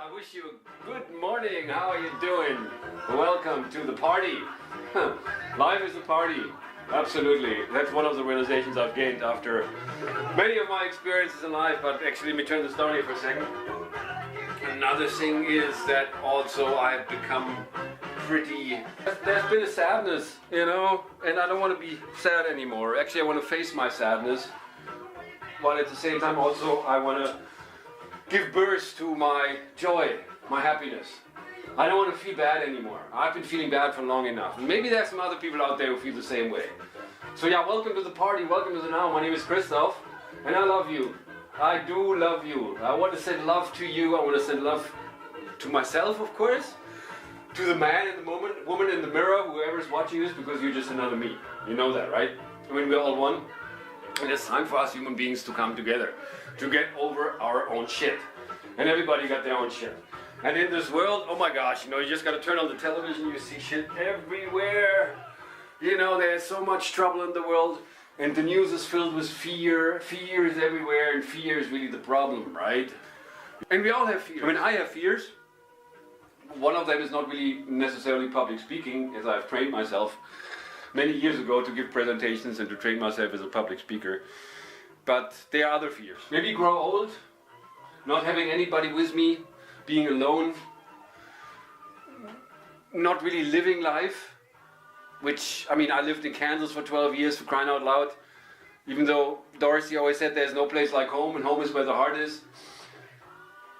I wish you a good morning. How are you doing? Welcome to the party. Life is a party. Absolutely. That's one of the realizations I've gained after many of my experiences in life. But actually, let me turn the story for a second. Another thing is that also I've become pretty... There's been a sadness, you know, and I don't want to be sad anymore. Actually, I want to face my sadness. But at the same time also, I want to give birth to my joy, my happiness. I don't want to feel bad anymore. I've been feeling bad for long enough. Maybe there's some other people out there who feel the same way. So yeah, welcome to the party, welcome to the now. My name is Christoph, and I love you. I do love you. I want to send love to you. I want to send love to myself, of course, to the man in the moment, woman in the mirror, whoever's watching this, because you're just another me. You know that, right? I mean, we're all one. And it's time for us human beings to come together, to get over our own shit. And everybody got their own shit. And in this world, oh my gosh, you know, you just gotta turn on the television, you see shit everywhere. You know, there's so much trouble in the world, and the news is filled with fear. Fear is everywhere, and fear is really the problem, right? And we all have fears. I mean, I have fears. One of them is not really necessarily public speaking, as I've trained myself many years ago to give presentations and to train myself as a public speaker. But there are other fears. Maybe grow old, not having anybody with me, being alone, not really living life, which, I mean, I lived in Kansas for 12 years, for crying out loud, even though Dorothy always said there's no place like home, and home is where the heart is.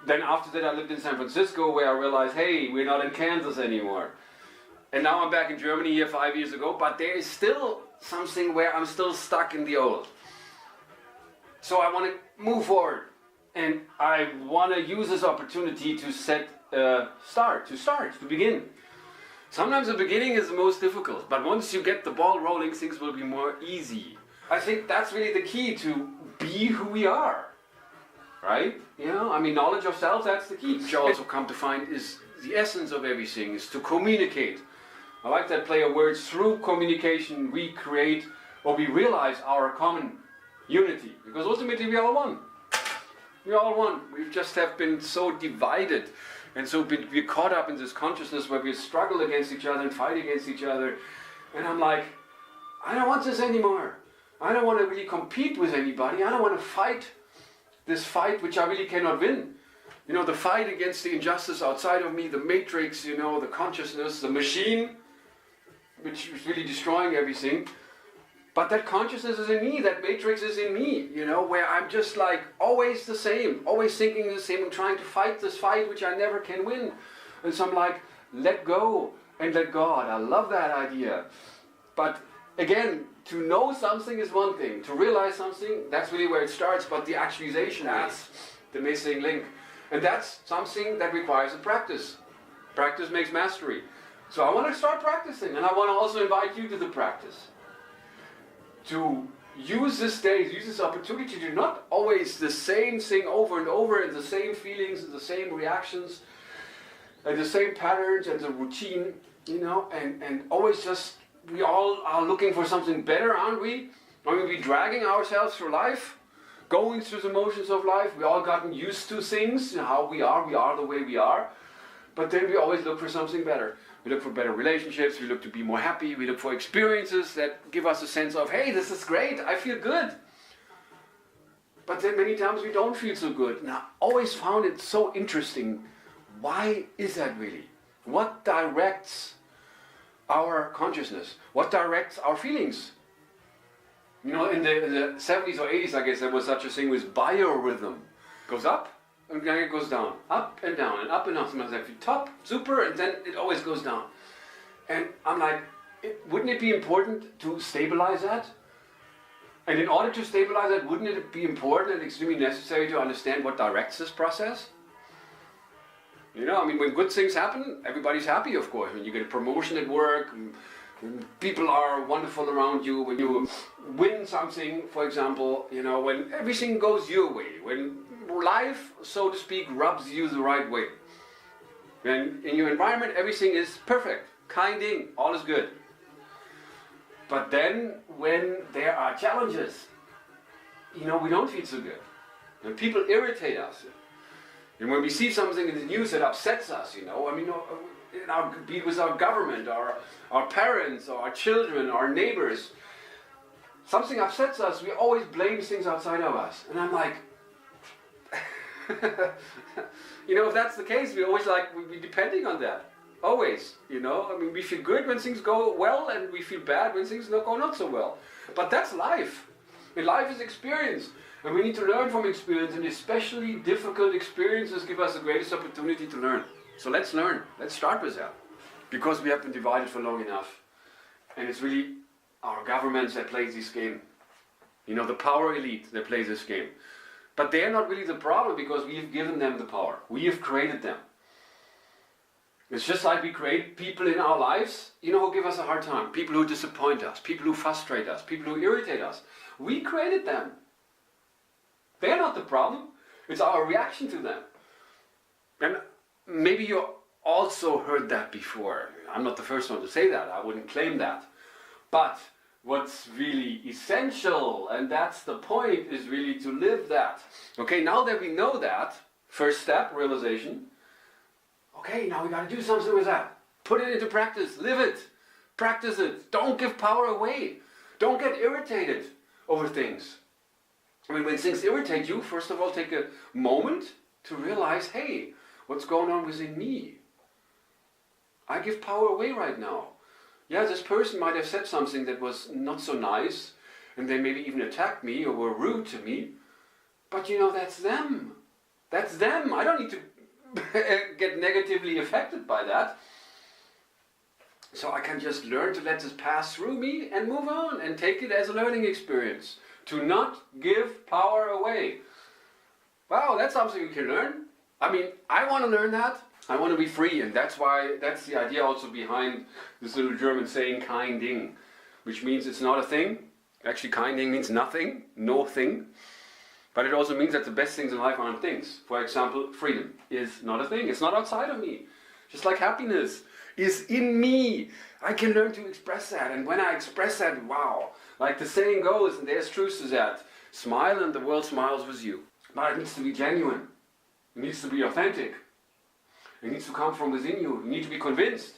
Then after that I lived in San Francisco, where I realized, hey, we're not in Kansas anymore. And now I'm back in Germany here 5 years ago, but there is still something where I'm still stuck in the old. So I want to move forward, and I want to use this opportunity to to begin. Sometimes the beginning is the most difficult, but once you get the ball rolling, things will be more easy. I think that's really the key to be who we are, right? You know, I mean, knowledge of self, that's the key. Which you also come to find is the essence of everything, is to communicate. I like that play of words. Through communication we create, or we realize, our common unity, because ultimately we are one. We are all one. We just have been so divided, and so we're caught up in this consciousness where we struggle against each other and fight against each other. And I'm like, I don't want this anymore. I don't want to really compete with anybody. I don't want to fight this fight which I really cannot win. You know, the fight against the injustice outside of me, the matrix, you know, the consciousness, the machine, which is really destroying everything. But that consciousness is in me, that matrix is in me, you know, where I'm just like always the same, always thinking the same and trying to fight this fight which I never can win. And so I'm like, let go and let God. I love that idea. But again, to know something is one thing, to realize something, that's really where it starts, but the actualization is the missing link. And that's something that requires a practice. Practice makes mastery. So I want to start practicing, and I want to also invite you to the practice. To use this day, use this opportunity to do not always the same thing over and over, and the same feelings, and the same reactions, and the same patterns, and the routine, you know, and always just, we all are looking for something better, aren't we? I mean, we're dragging ourselves through life, going through the motions of life. We all gotten used to things, how we are the way we are. But then we always look for something better. We look for better relationships, we look to be more happy, we look for experiences that give us a sense of, hey, this is great, I feel good. But then many times we don't feel so good. And I always found it so interesting. Why is that really? What directs our consciousness? What directs our feelings? You know, in the 70s or 80s, I guess, there was such a thing with biorhythm. Goes up, and then it goes down. Up and down, and up and down. Sometimes if you top, super, and then it always goes down. And I'm like, wouldn't it be important to stabilize that? And in order to stabilize that, wouldn't it be important and extremely necessary to understand what directs this process? You know, I mean, when good things happen, everybody's happy, of course. When you get a promotion at work, when people are wonderful around you, when you win something, for example, you know, when everything goes your way, when life, so to speak, rubs you the right way. When in your environment, everything is perfect, kinding, all is good. But then, when there are challenges, you know, we don't feel so good. When people irritate us, And when we see something in the news that upsets us, I mean, be it with our government, our parents, or our children, our neighbors, something upsets us, we always blame things outside of us. And I'm like, if that's the case, we're depending on that. Always, I mean, we feel good when things go well, and we feel bad when things go not so well. But that's life. And life is experience. And we need to learn from experience, and especially difficult experiences give us the greatest opportunity to learn. So let's learn. Let's start with that. Because we have been divided for long enough. And it's really our governments that play this game. The power elite that plays this game. But they're not really the problem, because we've given them the power. We have created them. It's just like we create people in our lives, who give us a hard time. People who disappoint us. People who frustrate us. People who irritate us. We created them. They're not the problem. It's our reaction to them. And maybe you also heard that before. I'm not the first one to say that. I wouldn't claim that. But what's really essential, and that's the point, is really to live that. Okay, now that we know that, first step, realization. Okay, now we got to do something with that. Put it into practice. Live it. Practice it. Don't give power away. Don't get irritated over things. I mean, when things irritate you, first of all, take a moment to realize, hey, what's going on within me? I give power away right now. Yeah, this person might have said something that was not so nice, and they maybe even attacked me or were rude to me. But that's them. That's them. I don't need to get negatively affected by that. So I can just learn to let this pass through me and move on and take it as a learning experience. To not give power away. Wow, that's something we can learn. I mean, I want to learn that. I want to be free, and that's the idea also behind this little German saying, kein Ding, which means it's not a thing. Actually, kein Ding means nothing, no thing. But it also means that the best things in life aren't things. For example, freedom is not a thing. It's not outside of me. Just like happiness is in me. I can learn to express that, and when I express that, wow. Like the saying goes, and there's truth to that, smile and the world smiles with you. But it needs to be genuine. It needs to be authentic. It needs to come from within you. You need to be convinced.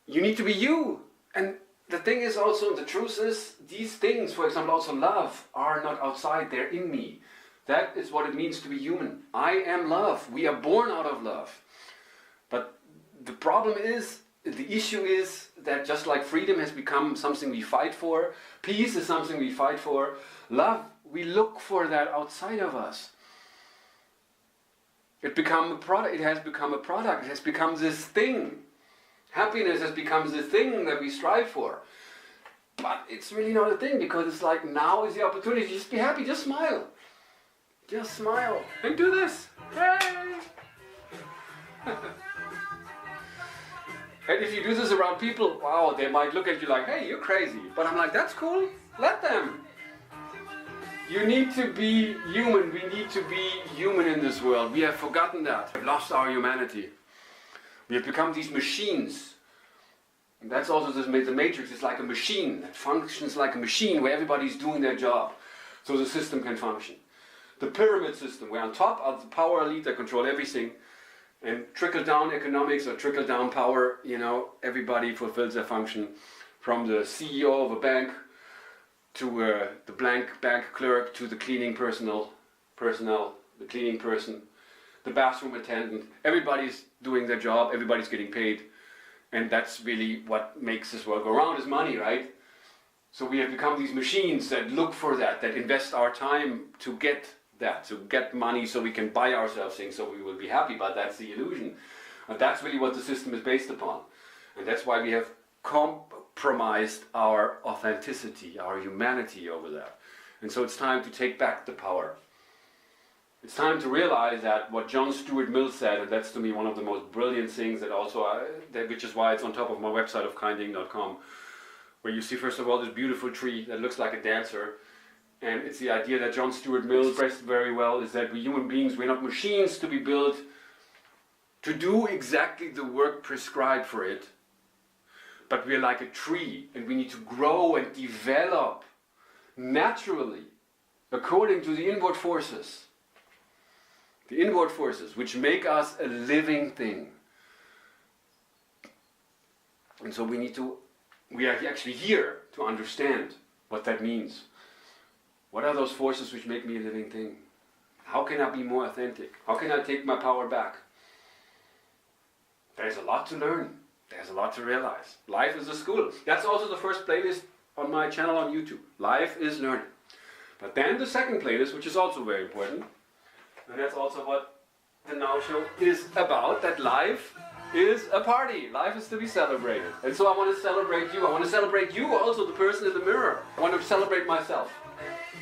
You need to be you. And the thing is also, the truth is, these things, for example, also love, are not outside, they're in me. That is what it means to be human. I am love. We are born out of love. But the problem is, the issue is that just like freedom has become something we fight for, peace is something we fight for, love, we look for that outside of us. It has become a product, it has become this thing. Happiness has become this thing that we strive for. But it's really not a thing, because it's like, now is the opportunity. Just be happy, just smile. Just smile and do this. Hey! And if you do this around people, wow, they might look at you like, hey, you're crazy. But I'm like, that's cool, let them. You need to be human, we need to be human in this world. We have forgotten that, we've lost our humanity. We have become these machines. And that's also the Matrix is like a machine, that functions like a machine where everybody's doing their job. So the system can function. The pyramid system, where on top are the power elite that control everything. And trickle-down economics or trickle-down power, everybody fulfills their function, from the CEO of a bank to the bank clerk to the cleaning personnel, the cleaning person, the bathroom attendant. Everybody's doing their job, everybody's getting paid, and that's really what makes this world go round, is money, right? So we have become these machines that look for that invest our time to get that, to get money so we can buy ourselves things so we will be happy, but that's the illusion. And that's really what the system is based upon. And that's why we have compromised our authenticity, our humanity over that. And so it's time to take back the power. It's time to realize that what John Stuart Mill said, and that's to me one of the most brilliant things that also, which is why it's on top of my website of kindding.com, where you see first of all this beautiful tree that looks like a dancer. And it's the idea that John Stuart Mill expressed very well, is that we human beings, we're not machines to be built to do exactly the work prescribed for it, but we're like a tree, and we need to grow and develop naturally, according to the inward forces. The inward forces which make us a living thing. And so we are actually here to understand what that means. What are those forces which make me a living thing? How can I be more authentic? How can I take my power back? There's a lot to learn. There's a lot to realize. Life is a school. That's also the first playlist on my channel on YouTube. Life is learning. But then the second playlist, which is also very important, and that's also what the Now Show is about, that life is a party. Life is to be celebrated. And so I want to celebrate you. I want to celebrate you, also the person in the mirror. I want to celebrate myself.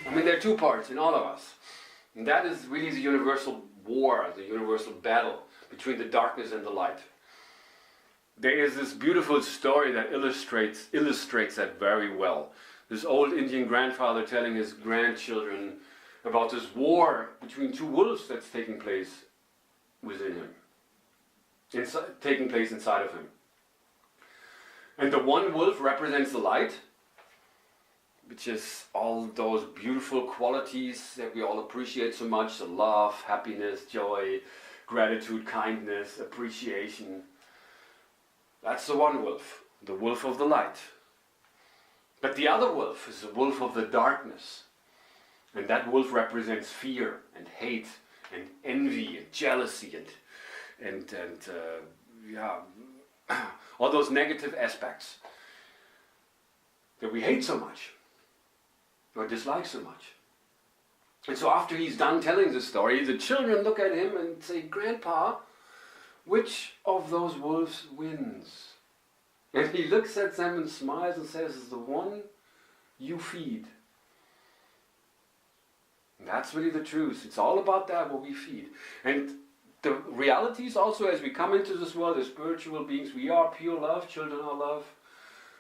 I mean, there are two parts in all of us. And that is really the universal war, the universal battle between the darkness and the light. There is this beautiful story that illustrates that very well. This old Indian grandfather telling his grandchildren about this war between two wolves that's taking place within him, taking place inside of him. And the one wolf represents the light, which is all those beautiful qualities that we all appreciate so much, the love, happiness, joy, gratitude, kindness, appreciation. That's the one wolf, the wolf of the light. But the other wolf is the wolf of the darkness. And that wolf represents fear and hate and envy and jealousy and all those negative aspects that we hate so much or dislike so much. And so after he's done telling the story, the children look at him and say, "Grandpa, which of those wolves wins?" And he looks at them and smiles and says, "The one you feed." And that's really the truth. It's all about that, what we feed. And the reality is also, as we come into this world as spiritual beings, we are pure love, children are love.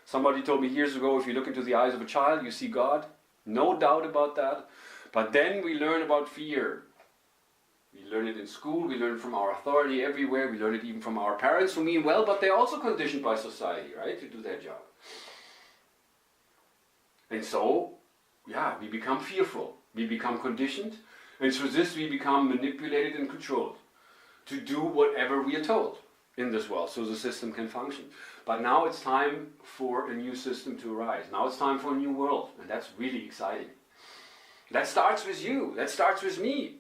Somebody told me years ago, if you look into the eyes of a child, you see God. No doubt about that. But then we learn about fear. We learn it in school, we learn it from our authority everywhere, we learn it even from our parents who mean well, but they're also conditioned by society, right, to do their job. And so, we become fearful, we become conditioned, and through this we become manipulated and controlled to do whatever we are told in this world, so the system can function. But now it's time for a new system to arise. Now it's time for a new world, and that's really exciting. That starts with you, that starts with me.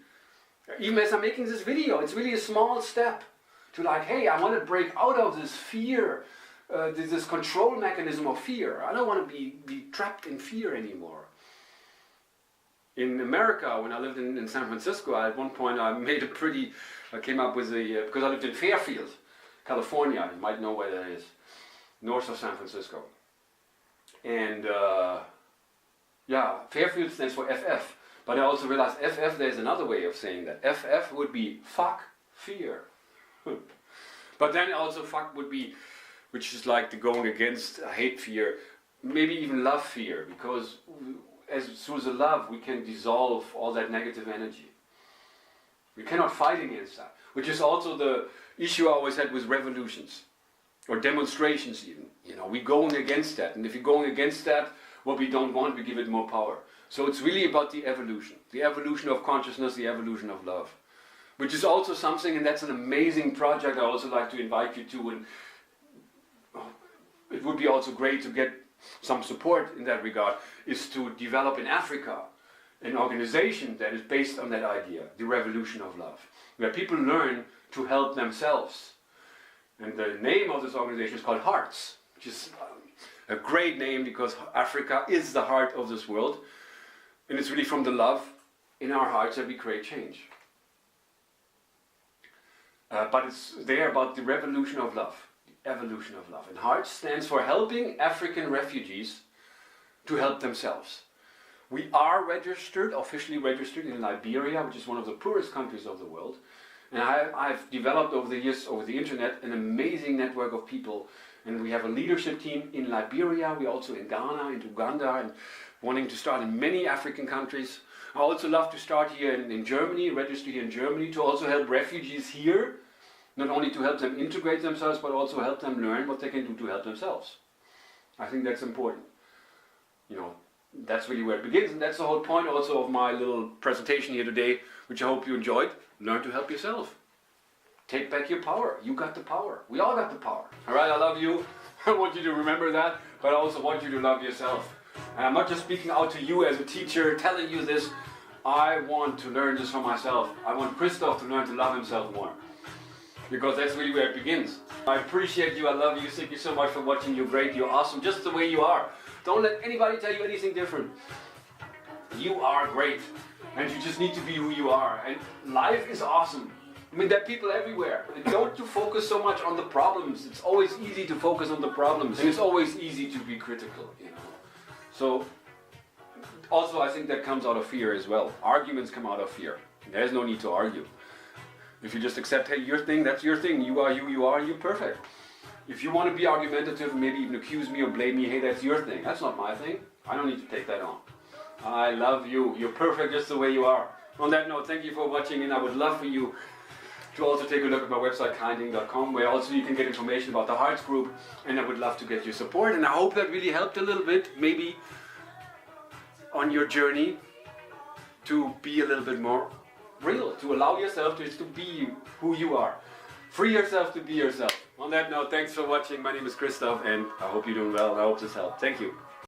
Even as I'm making this video, it's really a small step to like, hey, I want to break out of this fear, this control mechanism of fear. I don't want to be trapped in fear anymore. In America, when I lived in San Francisco, at one point I came up with because I lived in Fairfield, California, you might know where that is, north of San Francisco. And Fairfield stands for FF. But I also realized FF, there's another way of saying that. FF would be fuck fear. But then also fuck would be, which is like the going against hate fear, maybe even love fear, because through the love we can dissolve all that negative energy. We cannot fight against that, which is also the issue I always had with revolutions, or demonstrations even. We're going against that, and if you're going against that, what we don't want, we give it more power. So it's really about the evolution of consciousness, the evolution of love, which is also something, and that's an amazing project I also like to invite you to, and it would be also great to get some support in that regard, is to develop in Africa an organization that is based on that idea, the revolution of love, where people learn to help themselves. And the name of this organization is called Hearts, which is a great name because Africa is the heart of this world. And it's really from the love in our hearts that we create change. But it's there about the revolution of love, the evolution of love. And Hearts stands for Helping African Refugees to Help Themselves. We are officially registered in Liberia, which is one of the poorest countries of the world. And I've developed over the years, over the internet, an amazing network of people. And we have a leadership team in Liberia, we're also in Ghana, in Uganda, and wanting to start in many African countries. I also love to start here in Germany, register here in Germany, to also help refugees here, not only to help them integrate themselves, but also help them learn what they can do to help themselves. I think that's important. That's really where it begins, and that's the whole point also of my little presentation here today, which I hope you enjoyed. Learn to help yourself. Take back your power. You got the power. We all got the power. All right, I love you. I want you to remember that, but I also want you to love yourself. And I'm not just speaking out to you as a teacher, telling you this. I want to learn this for myself. I want Christoph to learn to love himself more. Because that's really where it begins. I appreciate you, I love you, thank you so much for watching. You're great, you're awesome, just the way you are. Don't let anybody tell you anything different. You are great, and you just need to be who you are. And life is awesome. I mean, there are people everywhere. Don't you focus so much on the problems. It's always easy to focus on the problems, and it's always easy to be critical, you know. So, also I think that comes out of fear as well. Arguments come out of fear. There's no need to argue. If you just accept, hey, your thing, that's your thing. You are, you're perfect. If you want to be argumentative, maybe even accuse me or blame me, hey, that's your thing. That's not my thing. I don't need to take that on. I love you. You're perfect just the way you are. On that note, thank you for watching, and I would love for you to also take a look at my website, kinding.com, where also you can get information about the Hearts Group, and I would love to get your support, and I hope that really helped a little bit, maybe on your journey to be a little bit more real, to allow yourself to be who you are. Free yourself to be yourself. On that note, thanks for watching. My name is Christoph, and I hope you're doing well, and I hope this helped. Thank you.